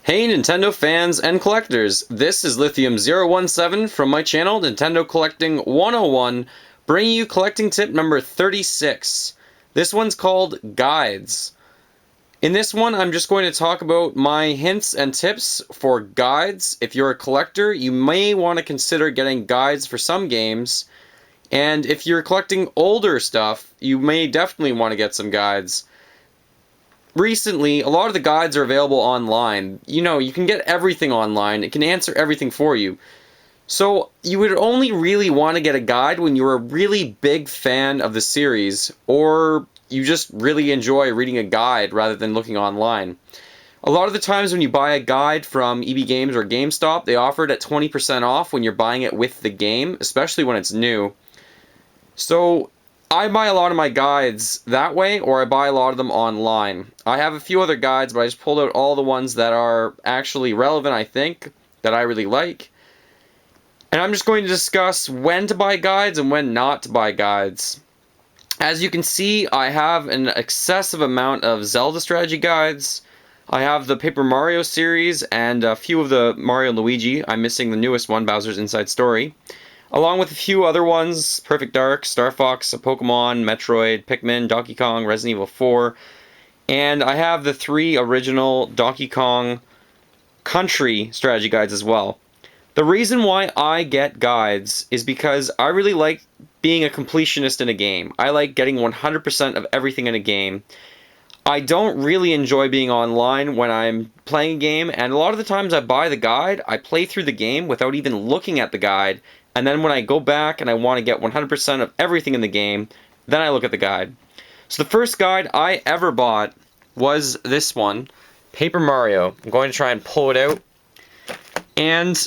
Hey Nintendo fans and collectors, this is Lithium017 from my channel Nintendo Collecting 101, bringing you collecting tip number 36. This one's called Guides. In this one, I'm just going to talk about my hints and tips for guides. If you're a collector, you may want to consider getting guides for some games, and if you're collecting older stuff, you may definitely want to get some guides. Recently, a lot of the guides are available online. You know, you can get everything online. It can answer everything for you. So, you would only really want to get a guide when you're a really big fan of the series, or you just really enjoy reading a guide rather than looking online. A lot of the times when you buy a guide from EB Games or GameStop, they offer it at 20% off when you're buying it with the game, especially when it's new. So, I buy a lot of my guides that way, or I buy a lot of them online. I have a few other guides, but I just pulled out all the ones that are actually relevant, I think, that I really like. And I'm just going to discuss when to buy guides and when not to buy guides. As you can see, I have an excessive amount of Zelda strategy guides. I have the Paper Mario series and a few of the Mario and Luigi. I'm missing the newest one, Bowser's Inside Story. Along with a few other ones, Perfect Dark, Star Fox, Pokemon, Metroid, Pikmin, Donkey Kong, Resident Evil 4, and I have the 3 original Donkey Kong Country strategy guides as well. The reason why I get guides is because I really like being a completionist in a game. I like getting 100% of everything in a game. I don't really enjoy being online when I'm playing a game, and a lot of the times I buy the guide, I play through the game without even looking at the guide, and then when I go back and I want to get 100% of everything in the game, then I look at the guide. So the first guide I ever bought was this one, Paper Mario. I'm going to try and pull it out. And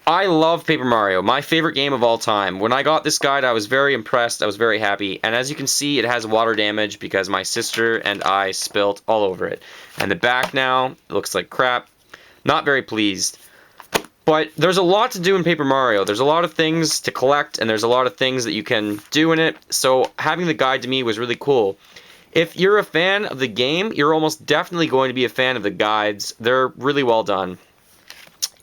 I love Paper Mario, my favorite game of all time. When I got this guide, I was very impressed, I was very happy. And as you can see, it has water damage because my sister and I spilt all over it. And the back now, it looks like crap. Not very pleased. But there's a lot to do in Paper Mario. There's a lot of things to collect, and there's a lot of things that you can do in it. So having the guide to me was really cool. If you're a fan of the game, you're almost definitely going to be a fan of the guides. They're really well done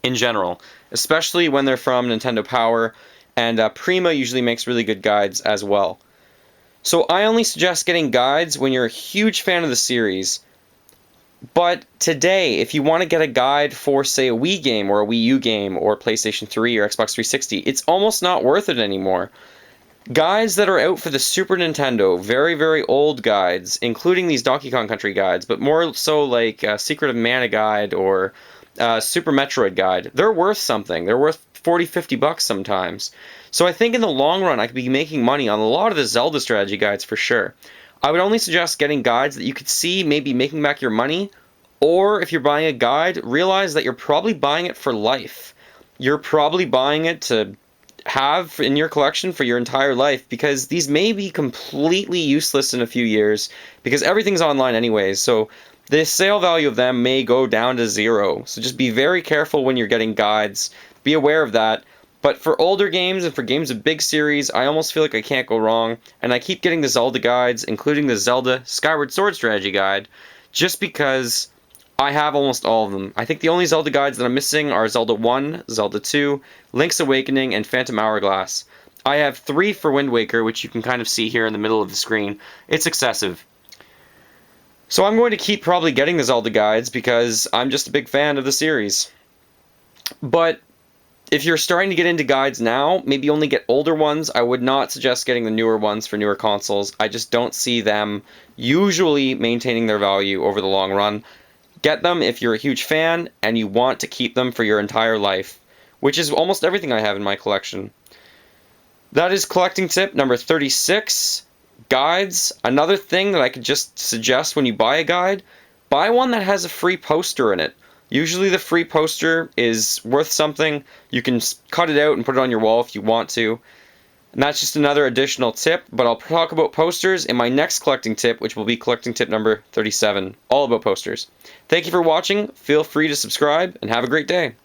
in general, especially when they're from Nintendo Power, and Prima usually makes really good guides as well. So I only suggest getting guides when you're a huge fan of the series. But today, if you want to get a guide for, say, a Wii game or a Wii U game or PlayStation 3 or Xbox 360, it's almost not worth it anymore. Guides that are out for the Super Nintendo, very, very old guides, including these Donkey Kong Country guides, but more so like Secret of Mana guide or Super Metroid guide, they're worth something. They're worth 40, 50 bucks sometimes. So I think in the long run, I could be making money on a lot of the Zelda strategy guides for sure. I would only suggest getting guides that you could see maybe making back your money, or if you're buying a guide, realize that you're probably buying it for life. You're probably buying it to have in your collection for your entire life, because these may be completely useless in a few years, because everything's online anyways, so the sale value of them may go down to zero. So just be very careful when you're getting guides. Be aware of that. But for older games and for games of big series, I almost feel like I can't go wrong. And I keep getting the Zelda guides, including the Zelda Skyward Sword strategy guide, just because I have almost all of them. I think the only Zelda guides that I'm missing are Zelda 1, Zelda 2, Link's Awakening, and Phantom Hourglass. I have 3 for Wind Waker, which you can kind of see here in the middle of the screen. It's excessive. So I'm going to keep probably getting the Zelda guides because I'm just a big fan of the series. But if you're starting to get into guides now, maybe only get older ones. I would not suggest getting the newer ones for newer consoles. I just don't see them usually maintaining their value over the long run. Get them if you're a huge fan and you want to keep them for your entire life, which is almost everything I have in my collection. That is collecting tip number 36, guides. Another thing that I could just suggest when you buy a guide, buy one that has a free poster in it. Usually the free poster is worth something. You can cut it out and put it on your wall if you want to. And that's just another additional tip, but I'll talk about posters in my next collecting tip, which will be collecting tip number 37, all about posters. Thank you for watching. Feel free to subscribe, and have a great day.